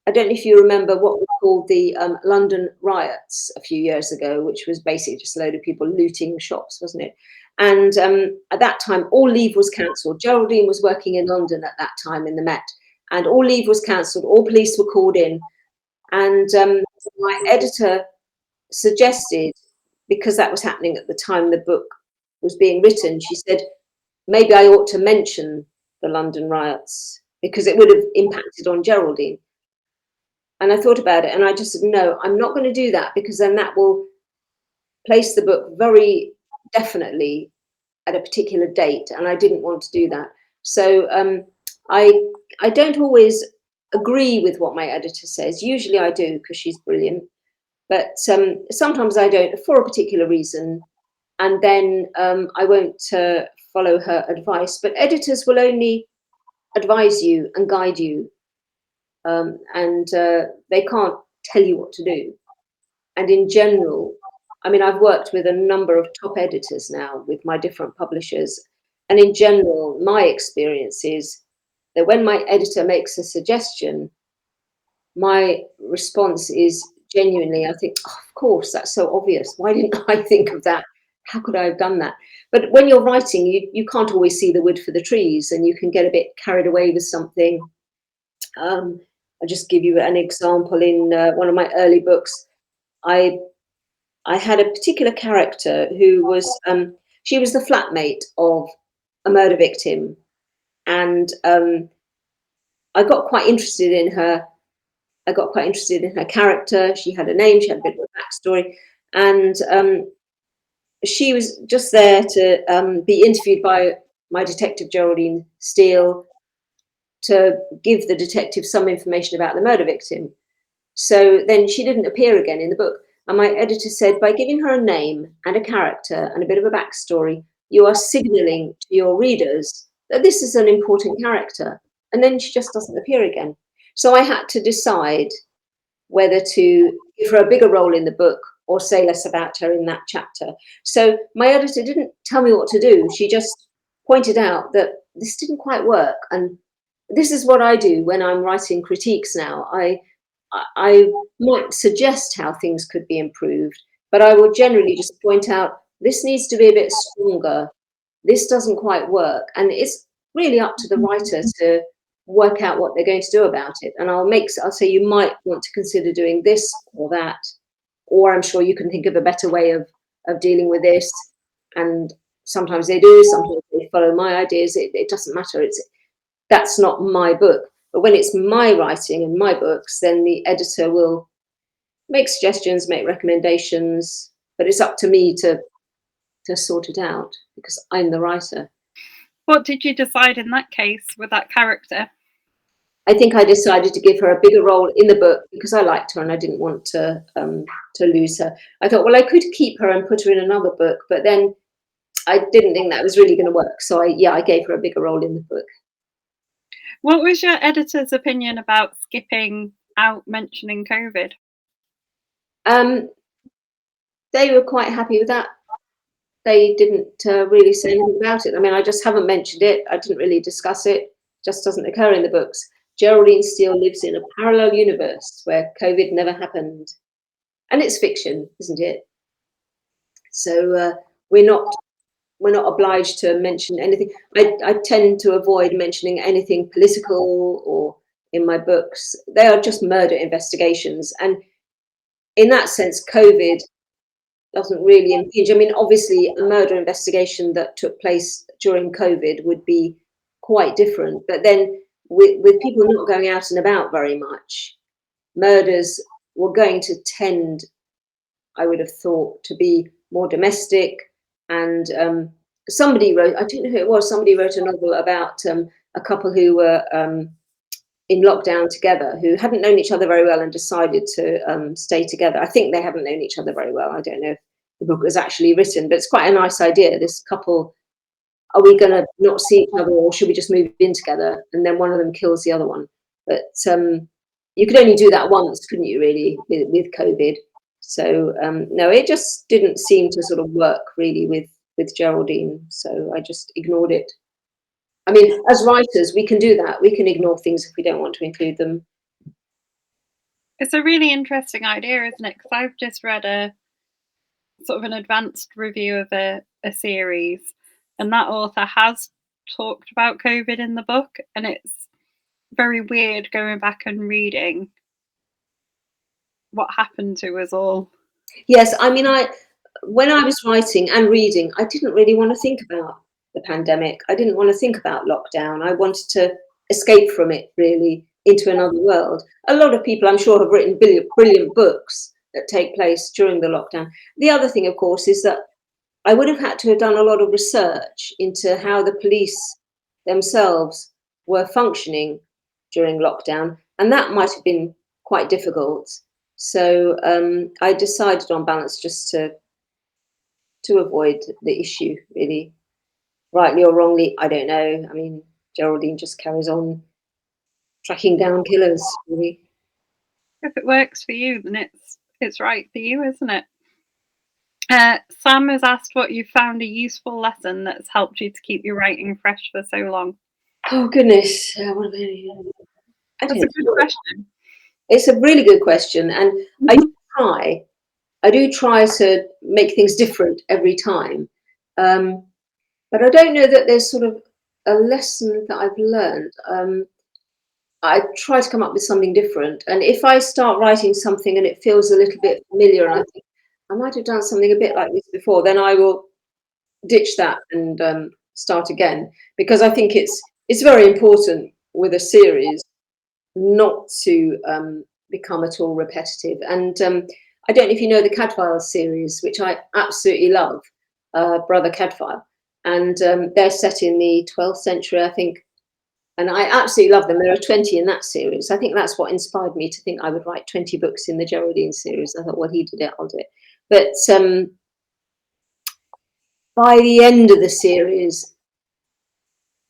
I don't know if you remember what we called the London Riots a few years ago, which was basically just a load of people looting shops, wasn't it? And at that time, all leave was cancelled. Geraldine was working in London at that time in the Met, and all leave was cancelled. All police were called in. And my editor suggested, because that was happening at the time the book was being written, she said, maybe I ought to mention the London riots because it would have impacted on Geraldine. And I thought about it and I just said, no, I'm not going to do that, because then that will place the book very definitely at a particular date, and I didn't want to do that. So I don't always agree with what my editor says. Usually I do, because she's brilliant, but sometimes I don't for a particular reason, and then I won't follow her advice. But editors will only advise you and guide you, and they can't tell you what to do. And in general, I mean, I've worked with a number of top editors now with my different publishers. And in general, my experience is that when my editor makes a suggestion, my response is genuinely, I think, oh, of course, that's so obvious. Why didn't I think of that? How could I have done that? But when you're writing, you can't always see the wood for the trees, and you can get a bit carried away with something. I'll just give you an example. In one of my early books, I had a particular character who was, she was the flatmate of a murder victim. And I got quite interested in her. I got quite interested in her character. She had a name, she had a bit of a backstory. And she was just there to be interviewed by my detective, Geraldine Steele, to give the detective some information about the murder victim. So then she didn't appear again in the book. And my editor said, by giving her a name and a character and a bit of a backstory, you are signaling to your readers that this is an important character. And then she just doesn't appear again. So I had to decide whether to give her a bigger role in the book or say less about her in that chapter. So my editor didn't tell me what to do. She just pointed out that this didn't quite work. And this is what I do when I'm writing critiques now. I might suggest how things could be improved, but I will generally just point out this needs to be a bit stronger. This doesn't quite work. And it's really up to the writer to work out what they're going to do about it. And I'll say you might want to consider doing this or that, or I'm sure you can think of a better way of dealing with this. And sometimes they do, sometimes they follow my ideas. It doesn't matter. That's not my book. But when it's my writing and my books, then the editor will make suggestions, make recommendations, but it's up to me to sort it out because I'm the writer. What did you decide in that case with that character? I think I decided to give her a bigger role in the book because I liked her and I didn't want to lose her. I thought, well, I could keep her and put her in another book, but then I didn't think that was really going to work. So I gave her a bigger role in the book. What was your editor's opinion about skipping out mentioning COVID? They were quite happy with that. They didn't really say anything about it. I mean, I just haven't mentioned it. I didn't really discuss it. It just doesn't occur in the books. Geraldine Steele lives in a parallel universe where COVID never happened. And it's fiction, isn't it? So we're not obliged to mention anything. I tend to avoid mentioning anything political or in my books. They are just murder investigations. And in that sense, COVID doesn't really impinge. I mean, obviously, a murder investigation that took place during COVID would be quite different. But then with people not going out and about very much, murders were going to tend, I would have thought, to be more domestic. And somebody wrote, I don't know who it was, somebody wrote a novel about a couple who were in lockdown together, who hadn't known each other very well and decided to stay together. I think they haven't known each other very well. I don't know if the book was actually written, but it's quite a nice idea. This couple, are we going to not see each other or should we just move in together? And then one of them kills the other one. But you could only do that once, couldn't you, really, with COVID? So no, it just didn't seem to sort of work really with Geraldine. So I just ignored it. I mean, as writers, we can do that. We can ignore things if we don't want to include them. It's a really interesting idea, isn't it? Because I've just read a sort of an advanced review of a series, and that author has talked about COVID in the book, and it's very weird going back and reading what happened to us all. Yes, I mean, when I was writing and reading, I didn't really want to think about the pandemic. I didn't want to think about lockdown. I wanted to escape from it, really, into another world. A lot of people, I'm sure, have written brilliant books that take place during the lockdown. The other thing, of course, is that I would have had to have done a lot of research into how the police themselves were functioning during lockdown, and that might have been quite difficult. So I decided, on balance, just to avoid the issue, really. Rightly or wrongly, I don't know. I mean, Geraldine just carries on tracking down killers, really. If it works for you, then it's right for you, isn't it? Sam has asked what you found a useful lesson that's helped you to keep your writing fresh for so long. Oh goodness, I That's a don't good know. question. It's a really good question, and I do try. I do try to make things different every time, but I don't know that there's sort of a lesson that I've learned. I try to come up with something different, and if I start writing something and it feels a little bit familiar, and I think I might have done something a bit like this before, then I will ditch that and start again, because I think it's very important with a series not to become at all repetitive. And I don't know if you know the Cadfael series, which I absolutely love, Brother Cadfael, and they're set in the 12th century, I think, and I absolutely love them. There are 20 in that series. I think that's what inspired me to think I would write 20 books in the Geraldine series. I thought, well, he did it, I'll do it. But by the end of the series,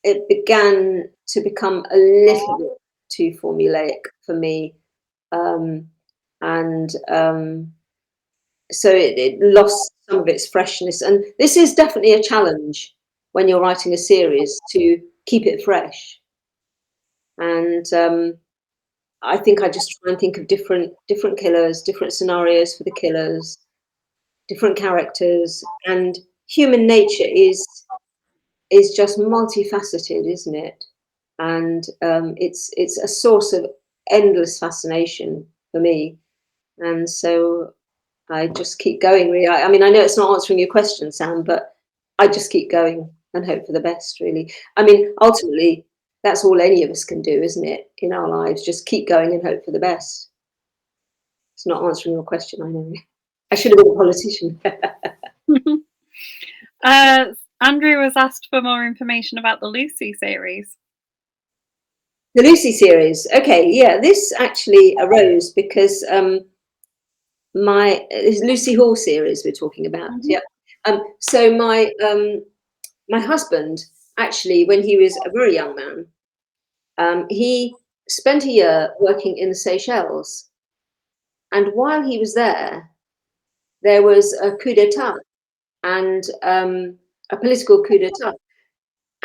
it began to become a little bit too formulaic for me. And so it lost some of its freshness. And this is definitely a challenge when you're writing a series, to keep it fresh. And I think I just try and think of different killers, different scenarios for the killers, different characters, and human nature is just multifaceted, isn't it? And it's a source of endless fascination for me. And so I just keep going. Really, I mean, I know it's not answering your question, Sam, but I just keep going and hope for the best. Really, I mean, ultimately, that's all any of us can do, isn't it? In our lives, just keep going and hope for the best. It's not answering your question, I know. I should have been a politician. Andrew was asked for more information about the Lucy series. The Lucy series. Okay, yeah, this actually arose because this Lucy Hall series we're talking about. Yeah. So my husband, actually, when he was a very young man, he spent a year working in the Seychelles, and while he was there was a coup d'état, and a political coup d'état.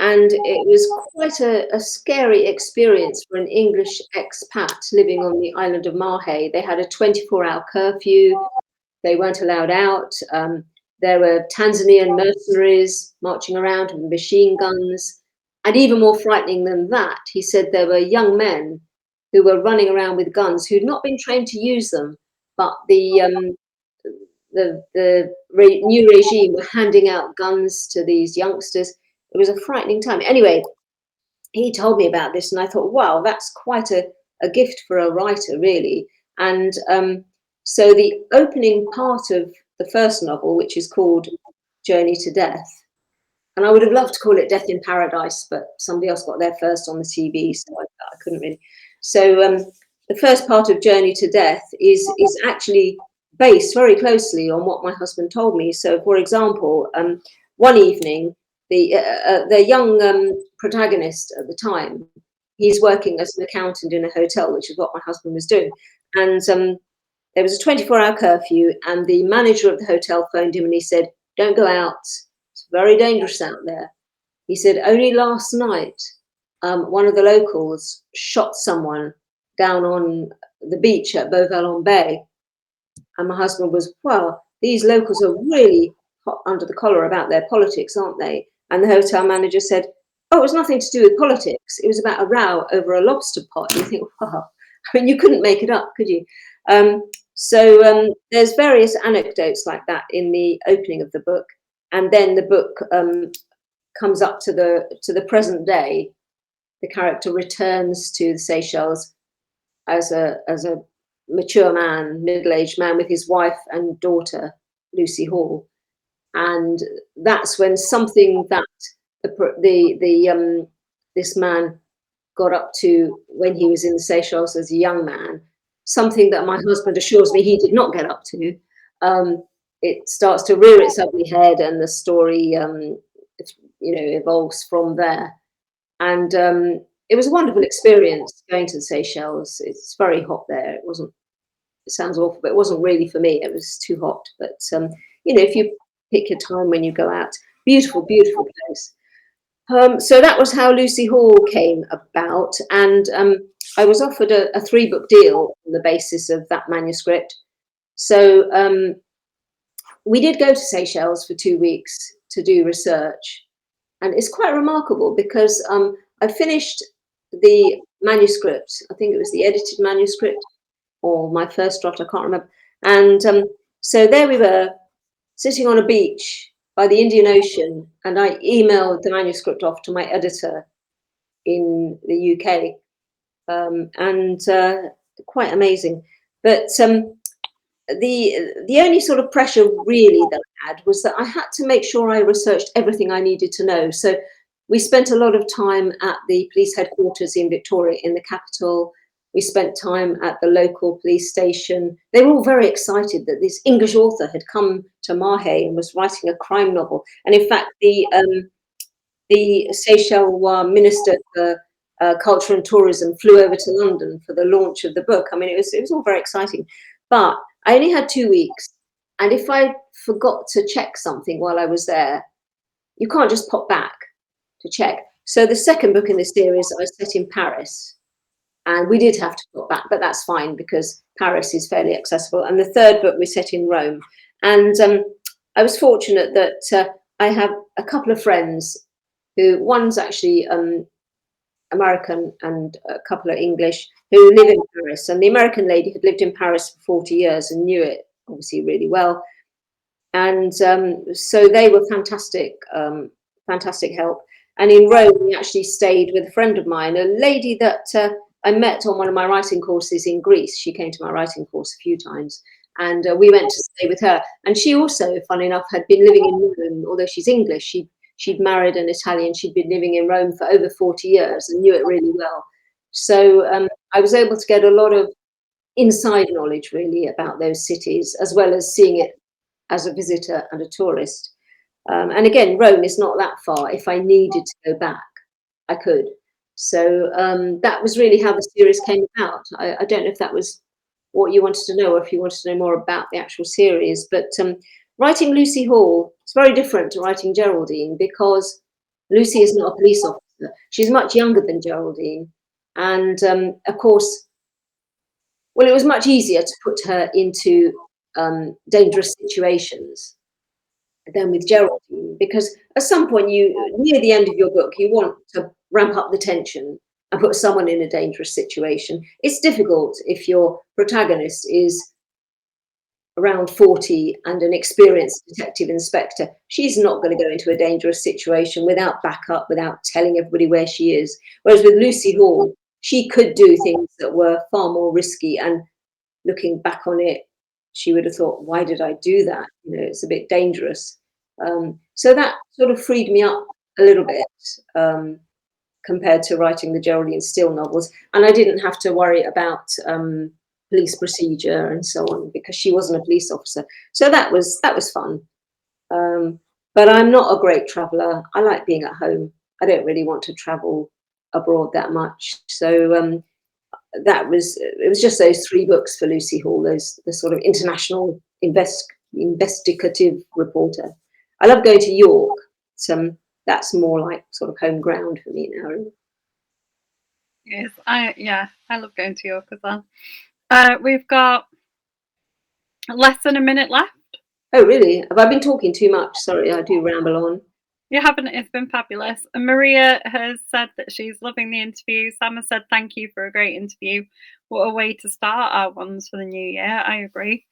And it was quite a scary experience for an English expat living on the island of Mahe. They had a 24-hour curfew. They weren't allowed out. There were Tanzanian mercenaries marching around with machine guns. And even more frightening than that, he said there were young men who were running around with guns who'd not been trained to use them, but the new regime were handing out guns to these youngsters. It was a frightening time. Anyway, he told me about this, and I thought, wow, that's quite a gift for a writer, really. And so the opening part of the first novel, which is called Journey to Death, and I would have loved to call it Death in Paradise, but somebody else got there first on the TV, so I couldn't really. So the first part of Journey to Death is actually based very closely on what my husband told me. So, for example, one evening, the young protagonist at the time, he's working as an accountant in a hotel, which is what my husband was doing. And there was a 24-hour curfew, and the manager of the hotel phoned him and he said, "Don't go out. It's very dangerous out there." He said, "Only last night, one of the locals shot someone down on the beach at Beauvalon Bay." And my husband was, "Well, these locals are really hot under the collar about their politics, aren't they?" And the hotel manager said, "Oh, it was nothing to do with politics. It was about a row over a lobster pot." You think, wow, I mean, you couldn't make it up, could you? So there's various anecdotes like that in the opening of the book. And then the book comes up to the present day. the character returns to the Seychelles as a mature man, middle-aged man, with his wife and daughter, Lucy Hall. And that's when something that this man got up to when he was in the Seychelles as a young man, something that my husband assures me he did not get up to, it starts to rear its ugly head, and the story, evolves from there. And it was a wonderful experience going to the Seychelles. It's very hot there. It wasn't. It sounds awful, but it wasn't really for me. It was too hot. But if you pick your time when you go out, beautiful, beautiful place. So that was how Lucy Hall came about, and I was offered a 3-book deal on the basis of that manuscript. So we did go to Seychelles for 2 weeks to do research, and it's quite remarkable because I finished the manuscript. I think it was the edited manuscript or my first draft, I can't remember. And so there we were, sitting on a beach by the Indian Ocean, and I emailed the manuscript off to my editor in the UK, and quite amazing. But the only sort of pressure really that I had was that I had to make sure I researched everything I needed to know. So we spent a lot of time at the police headquarters in Victoria, in the capital. We spent time at the local police station. They were all very excited that this English author had come to Mahe and was writing a crime novel. And in fact, the Seychelles Minister for Culture and Tourism flew over to London for the launch of the book. I mean, it was all very exciting. But I only had 2 weeks. And if I forgot to check something while I was there, you can't just pop back to check. So the second book in the series, I set in Paris. And we did have to put back, but that's fine because Paris is fairly accessible. And the third book we set in Rome. And I was fortunate that I have a couple of friends who, one's actually American and a couple are English, who live in Paris. And the American lady had lived in Paris for 40 years and knew it obviously really well. And so they were fantastic, fantastic help. And in Rome, we actually stayed with a friend of mine, a lady that I met on one of my writing courses in Greece. She came to my writing course a few times, and we went to stay with her. And she also, funny enough, had been living in Rome, although she's English. She'd married an Italian. She'd been living in Rome for over 40 years and knew it really well. So I was able to get a lot of inside knowledge, really, about those cities, as well as seeing it as a visitor and a tourist. And again, Rome is not that far. If I needed to go back, I could. So that was really how the series came about. I don't know if that was what you wanted to know, or if you wanted to know more about the actual series. But writing Lucy Hall is very different to writing Geraldine, because Lucy is not a police officer. She's much younger than Geraldine. And of course, well, it was much easier to put her into dangerous situations than with Geraldine, because at some point, near the end of your book, you want to ramp up the tension and put someone in a dangerous situation. It's difficult if your protagonist is around 40 and an experienced detective inspector. She's not going to go into a dangerous situation without backup, without telling everybody where she is. Whereas with Lucy Hall, she could do things that were far more risky, and looking back on it, she would have thought, why did I do that? It's a bit dangerous. So that sort of freed me up a little bit compared to writing the Geraldine Steele novels. And I didn't have to worry about police procedure and so on, because she wasn't a police officer. So that was fun. But I'm not a great traveller. I like being at home. I don't really want to travel abroad that much. So it was just those 3 books for Lucy Hall, the sort of international investigative reporter. I love going to York. That's more like sort of home ground for me now. Yes, I love going to York as well. We've got less than a minute left. Oh, really? Have I been talking too much? Sorry, I do ramble on. You haven't. It's been fabulous. And Maria has said that she's loving the interview. Sam has said thank you for a great interview. What a way to start our ones for the new year. I agree.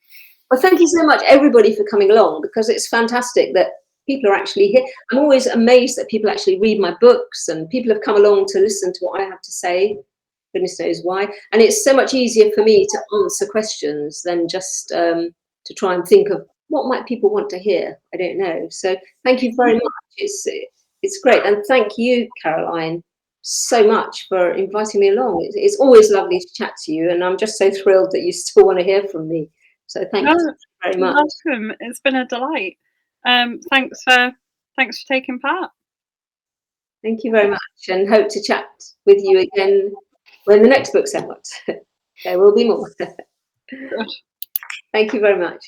Well, thank you so much, everybody, for coming along, because it's fantastic that people are actually here. I'm always amazed that people actually read my books, and people have come along to listen to what I have to say. Goodness knows why. And it's so much easier for me to answer questions than just to try and think of what might people want to hear. I don't know. So thank you very much. It's great. And thank you, Caroline, so much for inviting me along. It's always lovely to chat to you, and I'm just so thrilled that you still want to hear from me. So thank you very much. Welcome. It's been a delight. Thanks for taking part. Thank you very much, and hope to chat with you again when the next book's out. There will be more. Good. Thank you very much.